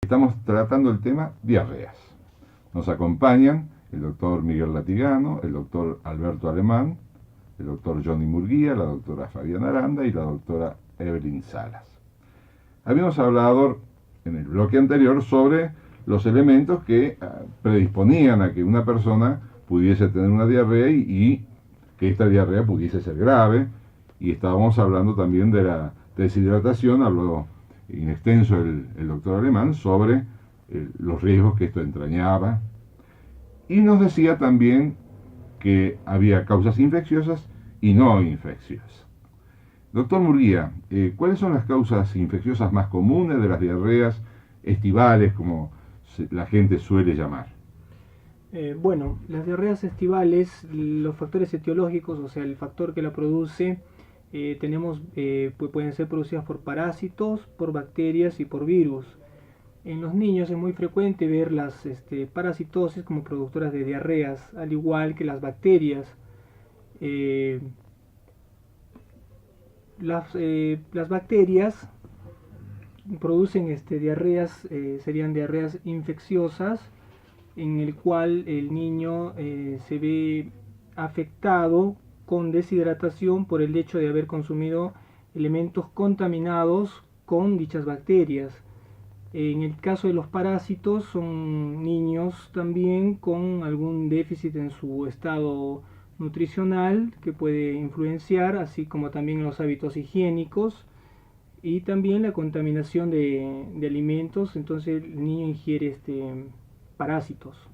Estamos tratando el tema diarreas. Nos acompañan el doctor Miguel Latigano, el doctor Alberto Alemán, el doctor Johnny Murguía, la doctora Fabiana Aranda y la doctora Evelyn Salas. Habíamos hablado en el bloque anterior sobre los elementos que predisponían a que una persona pudiese tener una diarrea y que esta diarrea pudiese ser grave, y estábamos hablando también de la deshidratación. Habló in extenso el doctor Alemán sobre los riesgos que esto entrañaba, y nos decía también que había causas infecciosas y no infecciosas. Doctor Murguía, ¿cuáles son las causas infecciosas más comunes de las diarreas estivales, como la gente suele llamar? Bueno, las diarreas estivales, los factores etiológicos, o sea, el factor que la produce, pueden ser producidas por parásitos, por bacterias y por virus. En los niños es muy frecuente ver las parasitosis como productoras de diarreas, al igual que las bacterias. Eh, las bacterias producen diarreas, serían diarreas infecciosas, en el cual el niño se ve afectado con deshidratación por el hecho de haber consumido elementos contaminados con dichas bacterias. En el caso de los parásitos, son niños también con algún déficit en su estado nutricional que puede influenciar, así como también los hábitos higiénicos y también la contaminación de alimentos. Entonces el niño ingiere parásitos.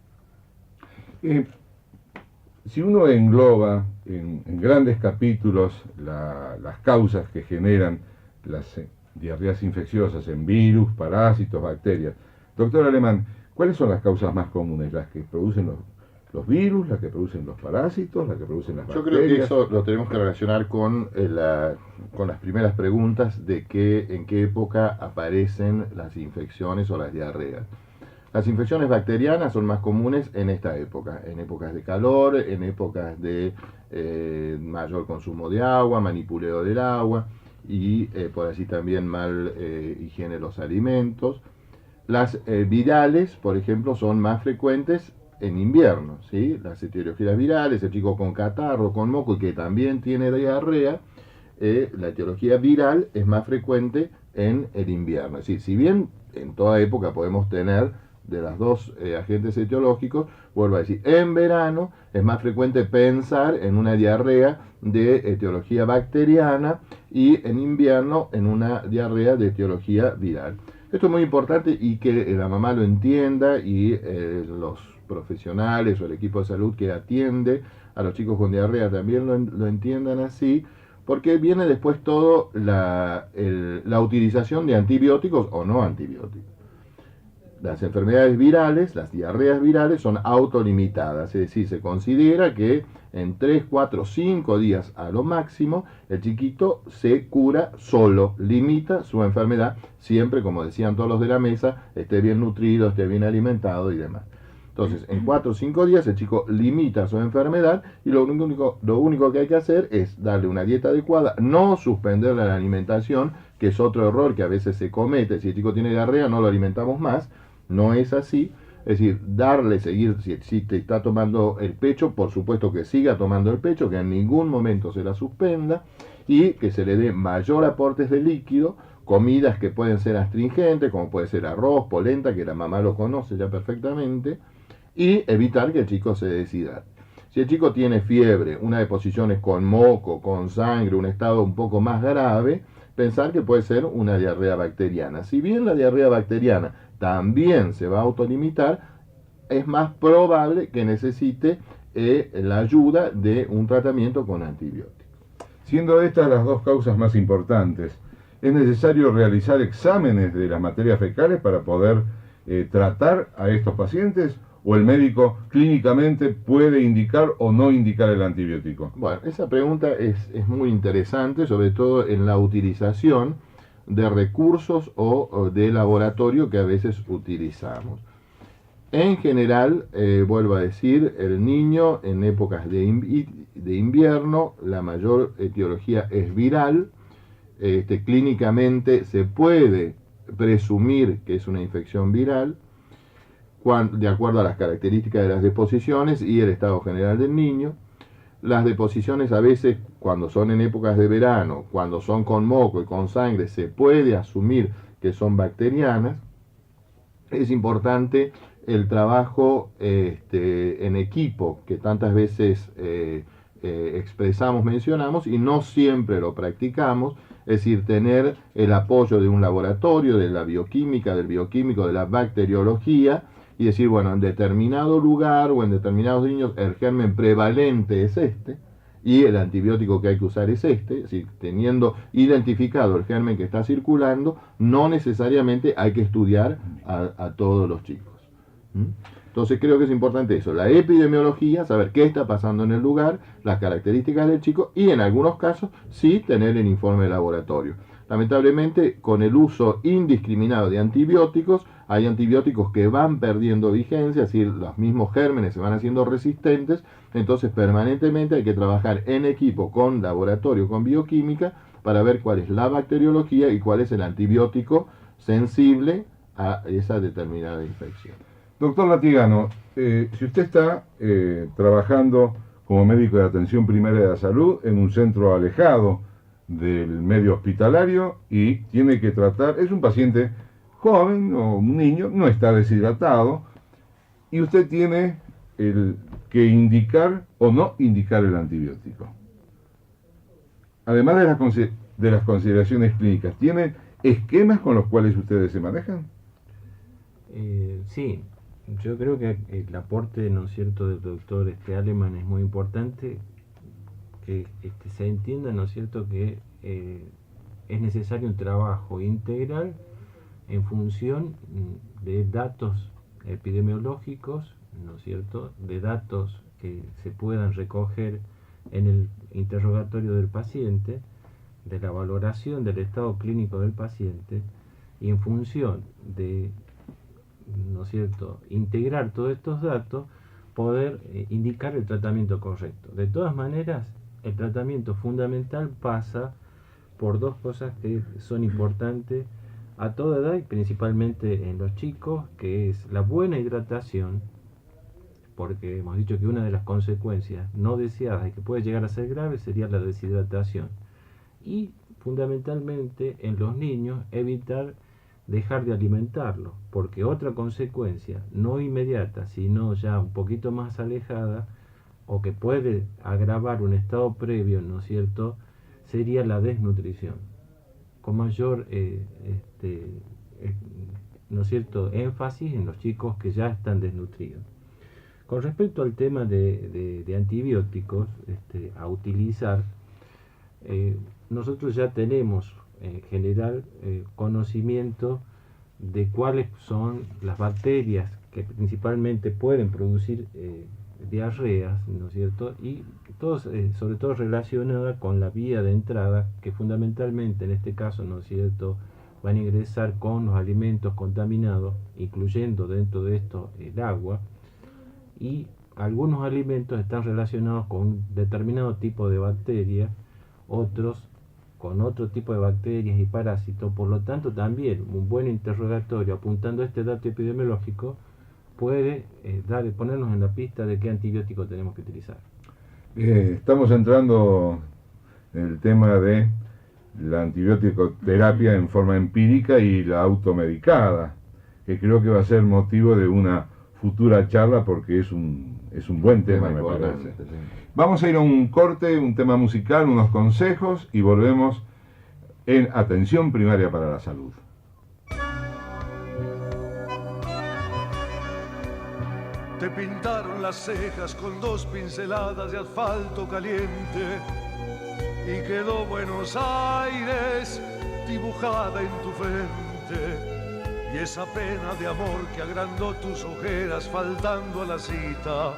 Si uno engloba en grandes capítulos las causas que generan las diarreas infecciosas en virus, parásitos, bacterias, doctor Alemán, ¿cuáles son las causas más comunes? ¿Las que producen los virus, las que producen los parásitos, las que producen las bacterias? Yo creo que eso lo tenemos que relacionar con las primeras preguntas de en qué época aparecen las infecciones o las diarreas. Las infecciones bacterianas son más comunes en esta época, en épocas de calor, en épocas de mayor consumo de agua, manipuleo del agua y por así también mal higiene de los alimentos. Las virales, por ejemplo, son más frecuentes en invierno, ¿sí? Las etiologías virales, el chico con catarro, con moco y que también tiene diarrea, la etiología viral es más frecuente en el invierno. Es decir, si bien en toda época podemos tener de las dos agentes etiológicos, vuelvo a decir, en verano es más frecuente pensar en una diarrea de etiología bacteriana y en invierno en una diarrea de etiología viral. Esto es muy importante y que la mamá lo entienda y los profesionales o el equipo de salud que atiende a los chicos con diarrea también lo entiendan así, porque viene después todo la utilización de antibióticos o no antibióticos. Las enfermedades virales, las diarreas virales, son autolimitadas, es decir, se considera que en 3, 4, 5 días a lo máximo, el chiquito se cura solo, limita su enfermedad, siempre, como decían todos los de la mesa, esté bien nutrido, esté bien alimentado y demás. Entonces, en 4 o 5 días el chico limita su enfermedad y lo único que hay que hacer es darle una dieta adecuada, no suspenderle la alimentación, que es otro error que a veces se comete. Si el chico tiene diarrea, no lo alimentamos más. No es así, es decir, seguir, si te está tomando el pecho, por supuesto que siga tomando el pecho, que en ningún momento se la suspenda y que se le dé mayor aportes de líquido, comidas que pueden ser astringentes, como puede ser arroz, polenta, que la mamá lo conoce ya perfectamente, y evitar que el chico se deshidrate. Si el chico tiene fiebre, una deposiciones con moco, con sangre, un estado un poco más grave, pensar que puede ser una diarrea bacteriana. Si bien la diarrea bacteriana también se va a autolimitar, es más probable que necesite la ayuda de un tratamiento con antibióticos. Siendo estas las dos causas más importantes, ¿es necesario realizar exámenes de las materias fecales para poder tratar a estos pacientes? ¿O el médico clínicamente puede indicar o no indicar el antibiótico? Bueno, esa pregunta es muy interesante, sobre todo en la utilización de recursos o de laboratorio que a veces utilizamos. En general, vuelvo a decir, el niño en épocas de invierno, la mayor etiología es viral. Clínicamente se puede presumir que es una infección viral de acuerdo a las características de las deposiciones y el estado general del niño. Las deposiciones a veces, cuando son en épocas de verano, cuando son con moco y con sangre, se puede asumir que son bacterianas. Es importante el trabajo en equipo que tantas veces expresamos, mencionamos, y no siempre lo practicamos, es decir, tener el apoyo de un laboratorio, de la bioquímica, del bioquímico, de la bacteriología, y decir, bueno, en determinado lugar o en determinados niños el germen prevalente es este, y el antibiótico que hay que usar es este. Es decir, teniendo identificado el germen que está circulando, no necesariamente hay que estudiar a todos los chicos. Entonces creo que es importante eso, la epidemiología, saber qué está pasando en el lugar, las características del chico y en algunos casos sí tener el informe de laboratorio. Lamentablemente, con el uso indiscriminado de antibióticos, hay antibióticos que van perdiendo vigencia, es decir, los mismos gérmenes se van haciendo resistentes, entonces permanentemente hay que trabajar en equipo con laboratorio, con bioquímica, para ver cuál es la bacteriología y cuál es el antibiótico sensible a esa determinada infección. Doctor Latigano, si usted está trabajando como médico de atención primaria de la salud en un centro alejado del medio hospitalario y tiene que tratar, es un paciente joven o un niño, no está deshidratado, y usted tiene que indicar o no indicar el antibiótico. Además de las consideraciones clínicas, ¿tiene esquemas con los cuales ustedes se manejan? Sí, yo creo que el aporte, ¿no es cierto?, del doctor Aleman es muy importante, que se entienda, ¿no es cierto?, que es necesario un trabajo integral en función de datos epidemiológicos, ¿no es cierto?, de datos que se puedan recoger en el interrogatorio del paciente, de la valoración del estado clínico del paciente, y en función de, ¿no es cierto?, integrar todos estos datos, poder indicar el tratamiento correcto. De todas maneras, el tratamiento fundamental pasa por dos cosas que son importantes a toda edad y principalmente en los chicos, que es la buena hidratación, porque hemos dicho que una de las consecuencias no deseadas y que puede llegar a ser grave sería la deshidratación. Y fundamentalmente en los niños evitar dejar de alimentarlos, porque otra consecuencia no inmediata, sino ya un poquito más alejada, o que puede agravar un estado previo, ¿no es cierto?, sería la desnutrición, con mayor ¿no es cierto?, énfasis en los chicos que ya están desnutridos. Con respecto al tema de antibióticos a utilizar, nosotros ya tenemos en general conocimiento de cuáles son las bacterias que principalmente pueden producir diarreas, ¿no es cierto?, y todos, sobre todo relacionada con la vía de entrada, que fundamentalmente en este caso, ¿no es cierto?, van a ingresar con los alimentos contaminados, incluyendo dentro de esto el agua, y algunos alimentos están relacionados con un determinado tipo de bacterias, otros con otro tipo de bacterias y parásitos. Por lo tanto, también un buen interrogatorio apuntando a este dato epidemiológico puede ponernos en la pista de qué antibiótico tenemos que utilizar. Estamos entrando en el tema de la antibiótico-terapia en forma empírica y la automedicada, que creo que va a ser motivo de una futura charla porque es un buen tema, me parece. Vamos a ir a un corte, un tema musical, unos consejos y volvemos en Atención Primaria para la Salud. Te pintaron las cejas con 2 pinceladas de asfalto caliente y quedó Buenos Aires dibujada en tu frente. Y esa pena de amor que agrandó tus ojeras faltando a la cita,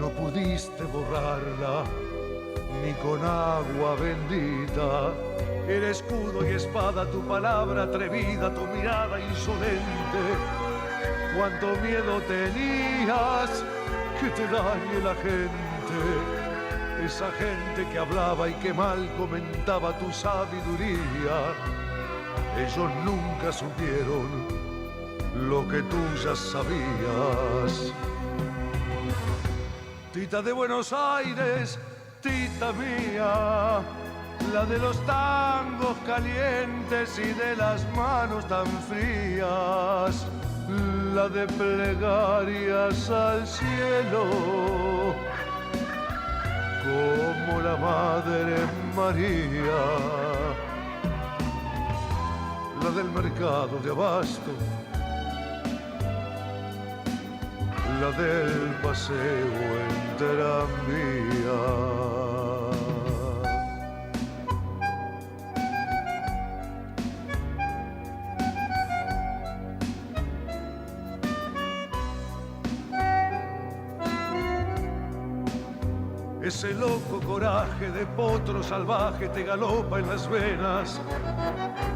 no pudiste borrarla ni con agua bendita. Era escudo y espada tu palabra atrevida, tu mirada insolente. Cuánto miedo tenías que te dañe la gente, esa gente que hablaba y que mal comentaba tu sabiduría. ellos nunca supieron lo que tú ya sabías. Tita de Buenos Aires, tita mía, la de los tangos calientes y de las manos tan frías, la de plegarias al cielo, como la Madre María, la del mercado de abasto, la del paseo en tranvía. Ese loco coraje de potro salvaje te galopa en las venas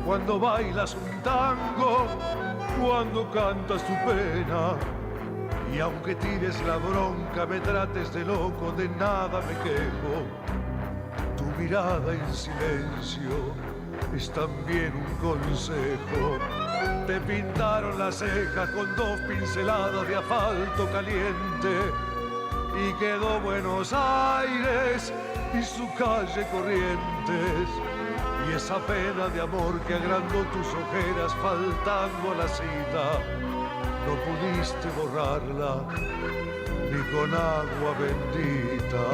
cuando bailas un tango, cuando cantas tu pena. Y aunque tires la bronca, me trates de loco, de nada me quejo. Tu mirada en silencio es también un consejo. Te pintaron las cejas con 2 pinceladas de asfalto caliente y quedó Buenos Aires y su calle Corrientes. Y esa pena de amor que agrandó tus ojeras faltando a la cita, no pudiste borrarla ni con agua bendita.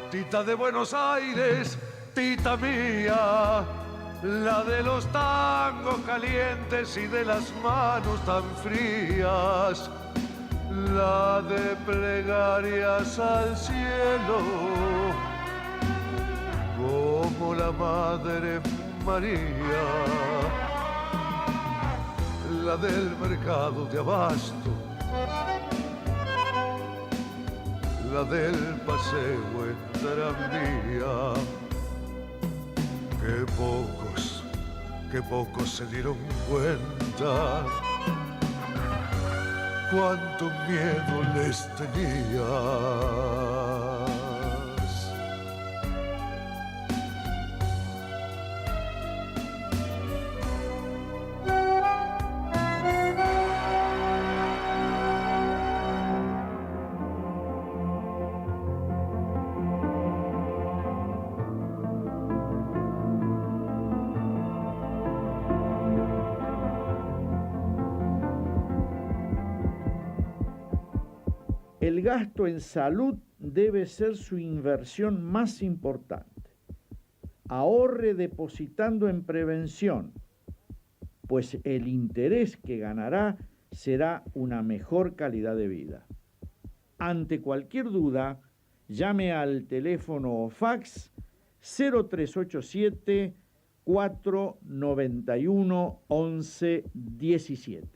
Tita de Buenos Aires, tita mía, la de los tangos calientes y de las manos tan frías, la de plegarias al cielo, como la Madre María, la del mercado de abasto, la del paseo en tranvía. Qué pocos se dieron cuenta cuánto miedo les tenías. El gasto en salud debe ser su inversión más importante. Ahorre depositando en prevención, pues el interés que ganará será una mejor calidad de vida. Ante cualquier duda, llame al teléfono o fax 0387 491 1117.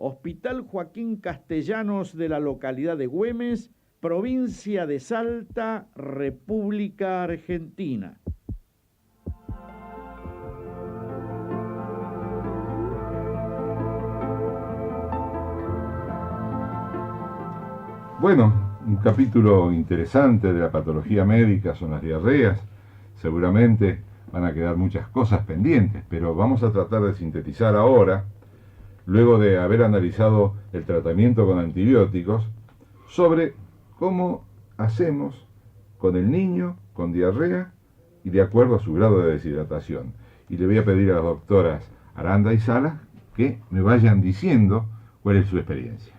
Hospital Joaquín Castellanos de la localidad de Güemes, provincia de Salta, República Argentina. Bueno, un capítulo interesante de la patología médica son las diarreas. Seguramente van a quedar muchas cosas pendientes, pero vamos a tratar de sintetizar ahora, luego de haber analizado el tratamiento con antibióticos, sobre cómo hacemos con el niño con diarrea y de acuerdo a su grado de deshidratación. Y le voy a pedir a las doctoras Aranda y Salas que me vayan diciendo cuál es su experiencia.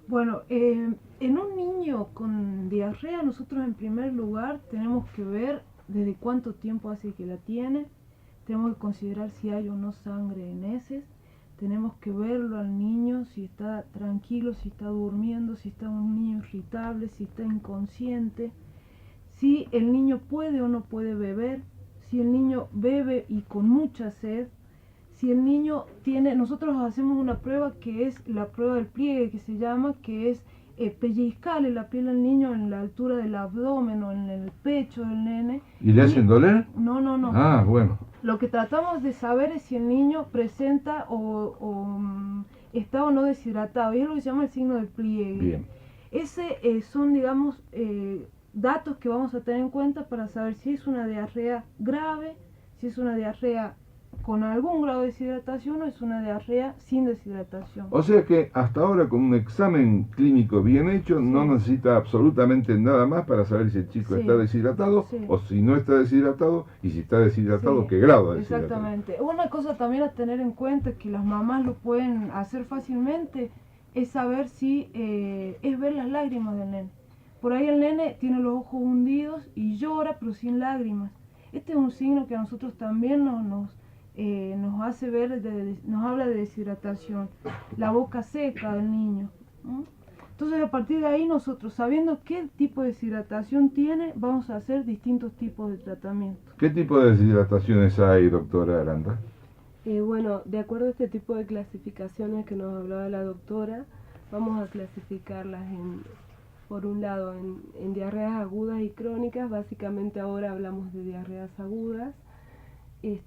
Bueno, en un niño con diarrea nosotros en primer lugar tenemos que ver desde cuánto tiempo hace que la tiene, tenemos que considerar si hay o no sangre en heces, tenemos que verlo al niño, si está tranquilo, si está durmiendo, si está un niño irritable, si está inconsciente, si el niño puede o no puede beber, si el niño bebe y con mucha sed, si el niño tiene, nosotros hacemos una prueba que es la prueba del pliegue que se llama, que es pellizcarle la piel al niño en la altura del abdomen o en el pecho del nene. ¿Y le hacen doler? No. Ah, bueno. Lo que tratamos de saber es si el niño presenta está o no deshidratado, y es lo que se llama el signo del pliegue. Bien. Ese son, digamos, datos que vamos a tener en cuenta para saber si es una diarrea grave, si es una diarrea con algún grado de deshidratación o es una diarrea sin deshidratación. O sea que hasta ahora con un examen clínico bien hecho no necesita absolutamente nada más para saber si el chico está deshidratado o si no está deshidratado, y si está deshidratado, qué grado de deshidratación. Exactamente. Una cosa también a tener en cuenta, que las mamás lo pueden hacer fácilmente, es saber si es ver las lágrimas del nene. Por ahí el nene tiene los ojos hundidos y llora pero sin lágrimas. Este es un signo que a nosotros también nos hace ver, nos habla de deshidratación. La boca seca del niño. Entonces, a partir de ahí, nosotros, sabiendo qué tipo de deshidratación tiene, vamos a hacer distintos tipos de tratamiento. ¿Qué tipo de deshidrataciones hay, doctora Aranda? Bueno, de acuerdo a este tipo de clasificaciones que nos hablaba la doctora, vamos a clasificarlas por un lado en diarreas agudas y crónicas. Básicamente ahora hablamos de diarreas agudas.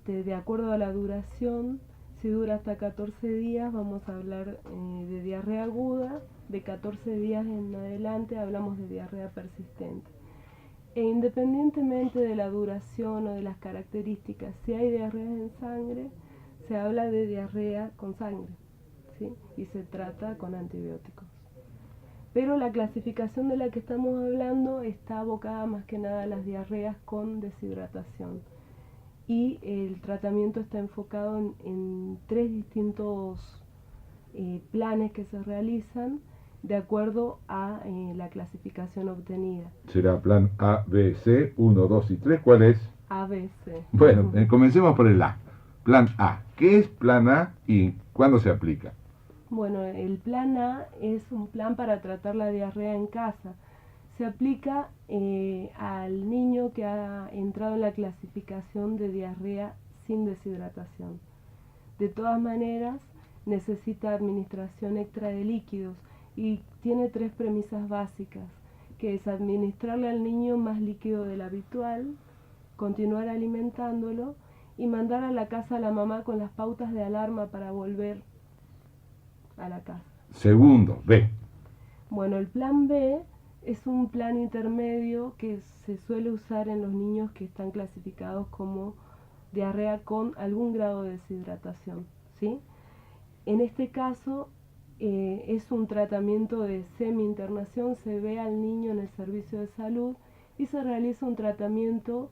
De acuerdo a la duración, si dura hasta 14 días, vamos a hablar de diarrea aguda. De 14 días en adelante hablamos de diarrea persistente. E independientemente de la duración o de las características, si hay diarreas en sangre, se habla de diarrea con sangre, ¿sí? Y se trata con antibióticos. Pero la clasificación de la que estamos hablando está abocada más que nada a las diarreas con deshidratación. Y el tratamiento está enfocado en 3 distintos planes que se realizan de acuerdo a la clasificación obtenida. ¿Será plan A, B, C, 1, 2 y 3? ¿Cuál es? A, B, C. Bueno, comencemos por el A. Plan A. ¿Qué es plan A y cuándo se aplica? Bueno, el plan A es un plan para tratar la diarrea en casa. Se aplica al niño que ha entrado en la clasificación de diarrea sin deshidratación. De todas maneras, necesita administración extra de líquidos y tiene 3 premisas básicas, que es administrarle al niño más líquido del habitual, continuar alimentándolo y mandar a la casa a la mamá con las pautas de alarma para volver a la casa. Segundo, B. Bueno, el plan B es un plan intermedio que se suele usar en los niños que están clasificados como diarrea con algún grado de deshidratación, ¿sí? En este caso es un tratamiento de semi-internación, se ve al niño en el servicio de salud y se realiza un tratamiento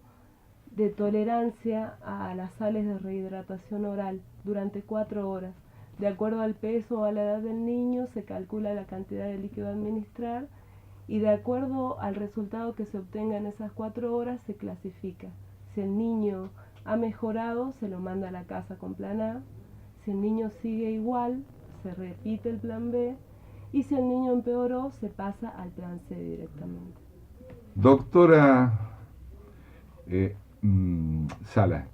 de tolerancia a las sales de rehidratación oral durante 4 horas. De acuerdo al peso o a la edad del niño se calcula la cantidad de líquido a administrar y de acuerdo al resultado que se obtenga en esas 4 horas se clasifica. Si el niño ha mejorado, se lo manda a la casa con plan A. Si el niño sigue igual, se repite el plan B. Y si el niño empeoró, se pasa al plan C directamente. Doctora Sala,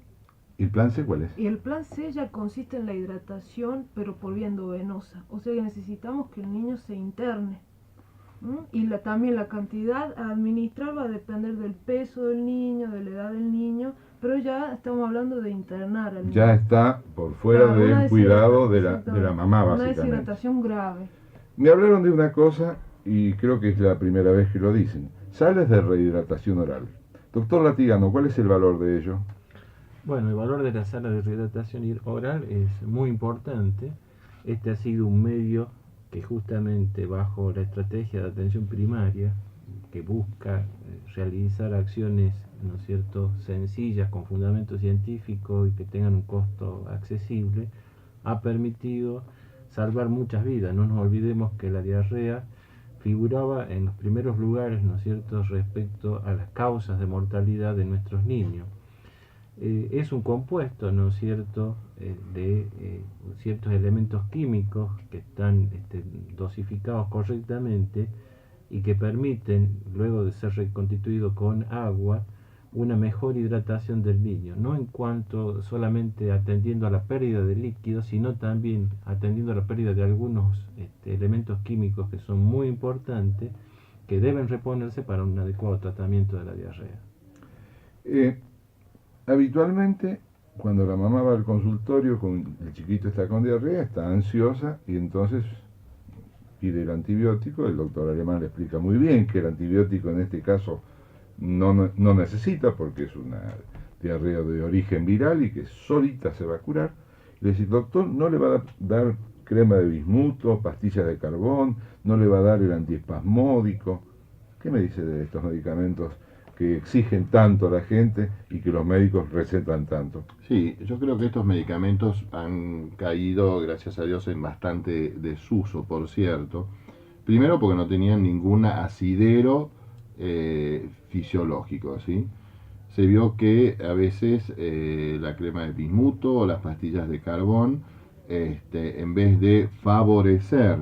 ¿el plan C cuál es? Y el plan C ya consiste en la hidratación, pero por vía endovenosa. O sea que necesitamos que el niño se interne. Y también la cantidad a administrar va a depender del peso del niño, de la edad del niño, pero ya estamos hablando de internar al niño. Ya está por fuera del cuidado de la mamá, básicamente. Una deshidratación grave. Me hablaron de una cosa y creo que es la primera vez que lo dicen. Sales de rehidratación oral. Doctor Latigano, ¿cuál es el valor de ello? Bueno, el valor de la sala de rehidratación oral es muy importante. Este ha sido un medio que justamente bajo la estrategia de atención primaria, que busca realizar acciones, ¿no es cierto?, sencillas, con fundamento científico y que tengan un costo accesible, ha permitido salvar muchas vidas. No nos olvidemos que la diarrea figuraba en los primeros lugares, ¿no es cierto?, respecto a las causas de mortalidad de nuestros niños. Es un compuesto, ¿no es cierto?, de ciertos elementos químicos que están dosificados correctamente y que permiten, luego de ser reconstituido con agua, una mejor hidratación del niño, no en cuanto solamente atendiendo a la pérdida de líquidos, sino también atendiendo a la pérdida de algunos elementos químicos que son muy importantes, que deben reponerse para un adecuado tratamiento de la diarrea. Habitualmente, cuando la mamá va al consultorio, el chiquito está con diarrea, está ansiosa y entonces pide el antibiótico. El doctor Alemán le explica muy bien que el antibiótico en este caso no necesita porque es una diarrea de origen viral y que solita se va a curar. Le dice, doctor, no le va a dar crema de bismuto, pastillas de carbón, no le va a dar el antiespasmódico. ¿Qué me dice de estos medicamentos que exigen tanto a la gente y que los médicos recetan tanto? Sí, yo creo que estos medicamentos han caído, gracias a Dios, en bastante desuso, por cierto. Primero porque no tenían ningún asidero fisiológico, ¿sí? Se vio que a veces la crema de bismuto o las pastillas de carbón, en vez de favorecer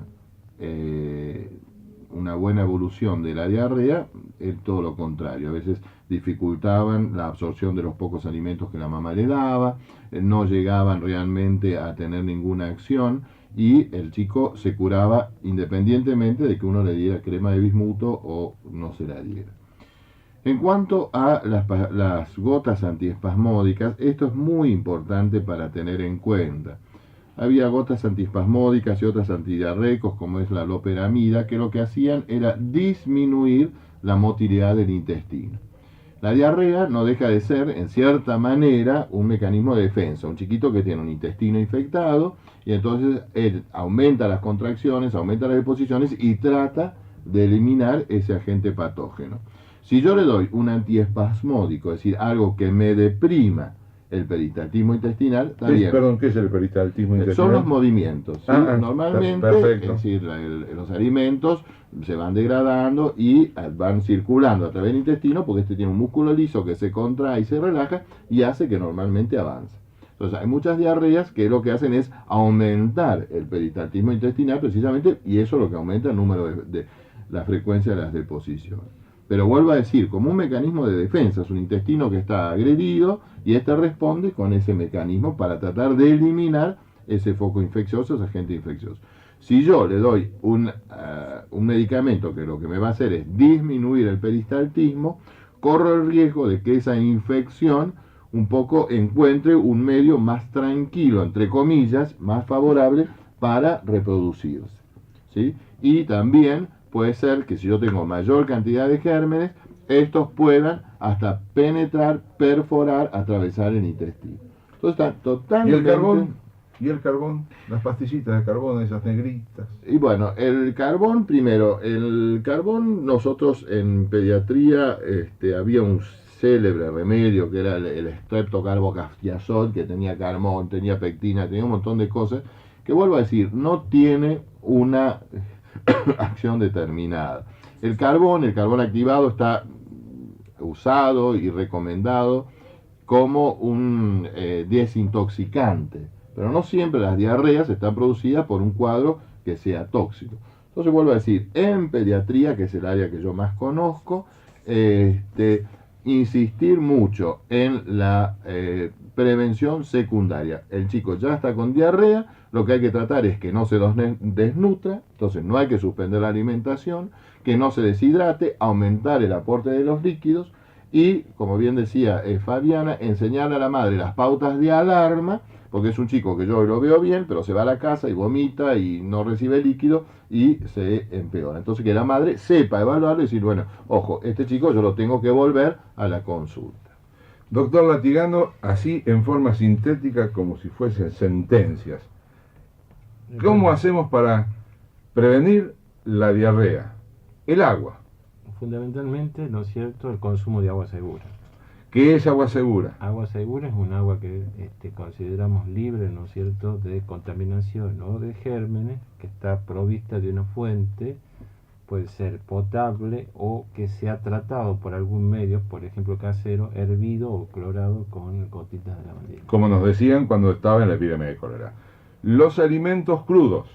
una buena evolución de la diarrea, es todo lo contrario. A veces dificultaban la absorción de los pocos alimentos que la mamá le daba, no llegaban realmente a tener ninguna acción y el chico se curaba independientemente de que uno le diera crema de bismuto o no se la diera. En cuanto a las gotas antiespasmódicas, esto es muy importante para tener en cuenta. Había gotas antiespasmódicas y otras antidiarreicos, como es la loperamida, que lo que hacían era disminuir la motilidad del intestino. La diarrea no deja de ser, en cierta manera, un mecanismo de defensa. Un chiquito que tiene un intestino infectado y entonces él aumenta las contracciones, aumenta las deposiciones y trata de eliminar ese agente patógeno. Si yo le doy un antiespasmódico, es decir, algo que me deprima el peristaltismo intestinal, también. Perdón, ¿qué es el peristaltismo intestinal? Son los movimientos, ¿sí? Normalmente, perfecto. es decir, los alimentos se van degradando y van circulando a través del intestino porque este tiene un músculo liso que se contrae y se relaja y hace que normalmente avance. Entonces hay muchas diarreas que lo que hacen es aumentar el peristaltismo intestinal precisamente y eso es lo que aumenta el número de la frecuencia de las deposiciones. Pero vuelvo a decir, como un mecanismo de defensa, es un intestino que está agredido y este responde con ese mecanismo para tratar de eliminar ese foco infeccioso, ese agente infeccioso. Si yo le doy un medicamento que lo que me va a hacer es disminuir el peristaltismo, corro el riesgo de que esa infección un poco encuentre un medio más tranquilo, entre comillas, más favorable para reproducirse, ¿sí? Y también puede ser que si yo tengo mayor cantidad de gérmenes, estos puedan hasta penetrar, perforar, atravesar el intestino. Entonces está totalmente... ¿Y el carbón? ¿Y el carbón? Las pastillitas de carbón, esas negritas. Y bueno, el carbón, primero, el carbón, nosotros en pediatría había un célebre remedio que era el streptocarbocastiazol, que tenía carbón, tenía pectina, tenía un montón de cosas, que vuelvo a decir, no tiene una acción determinada. El carbón activado está usado y recomendado como un desintoxicante, pero no siempre las diarreas están producidas por un cuadro que sea tóxico. Entonces vuelvo a decir, en pediatría, que es el área que yo más conozco, insistir mucho en la prevención secundaria. El chico ya está con diarrea, lo que hay que tratar es que no se desnutra, entonces no hay que suspender la alimentación, que no se deshidrate, aumentar el aporte de los líquidos y, como bien decía Fabiana, enseñarle a la madre las pautas de alarma, porque es un chico que yo lo veo bien, pero se va a la casa y vomita y no recibe líquido y se empeora. Entonces que la madre sepa evaluarlo y decir, bueno, ojo, este chico yo lo tengo que volver a la consulta. Doctor Latigano, así en forma sintética como si fuesen sentencias. ¿Cómo hacemos para prevenir la diarrea? El agua. Fundamentalmente, ¿no es cierto?, el consumo de agua segura. ¿Qué es agua segura? Agua segura es un agua que consideramos libre, ¿no es cierto?, de contaminación o de gérmenes, que está provista de una fuente, puede ser potable o que se ha tratado por algún medio, por ejemplo casero, hervido o clorado con gotitas de lavandina. Como nos decían cuando estaba en la epidemia de cólera. Los alimentos crudos.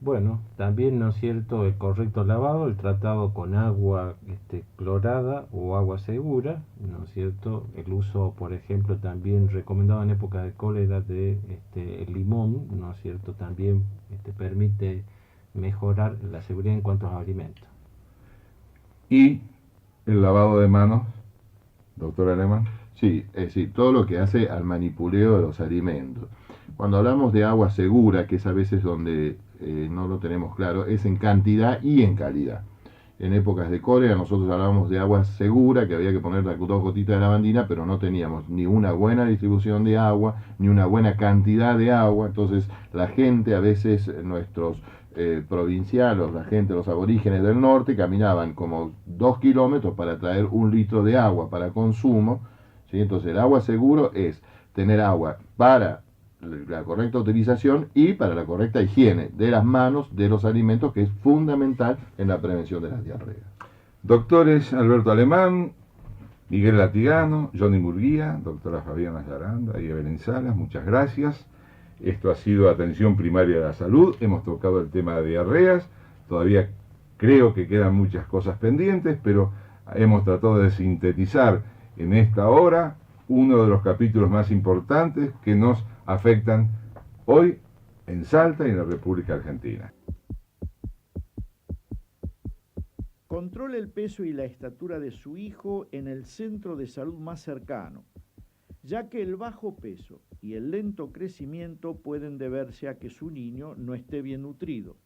Bueno, también, ¿no es cierto?, el correcto lavado, el tratado con agua clorada o agua segura, ¿no es cierto?, el uso, por ejemplo, también recomendado en época de cólera de el limón, ¿no es cierto?, también permite mejorar la seguridad en cuanto a los alimentos. Y el lavado de manos, doctor Alemán. Sí, es decir, todo lo que hace al manipuleo de los alimentos. Cuando hablamos de agua segura, que es a veces donde no lo tenemos claro, es en cantidad y en calidad. en épocas de cólera nosotros hablábamos de agua segura, que había que poner 2 gotitas de lavandina, pero no teníamos ni una buena distribución de agua, ni una buena cantidad de agua. Entonces la gente, a veces nuestros provincianos, la gente, los aborígenes del norte, caminaban como 2 kilómetros para traer 1 litro de agua para consumo, ¿sí? Entonces el agua seguro es tener agua para la correcta utilización y para la correcta higiene de las manos, de los alimentos, que es fundamental en la prevención de las diarreas. Doctores Alberto Alemán, Miguel Latigano, Johnny Murguía, doctora Fabiana Aranda y Evelyn Salas, muchas gracias. Esto ha sido Atención Primaria de la Salud. Hemos tocado el tema de diarreas. Todavía creo que quedan muchas cosas pendientes, pero hemos tratado de sintetizar en esta hora uno de los capítulos más importantes que nos afectan hoy en Salta y en la República Argentina. Controle el peso y la estatura de su hijo en el centro de salud más cercano, ya que el bajo peso y el lento crecimiento pueden deberse a que su niño no esté bien nutrido.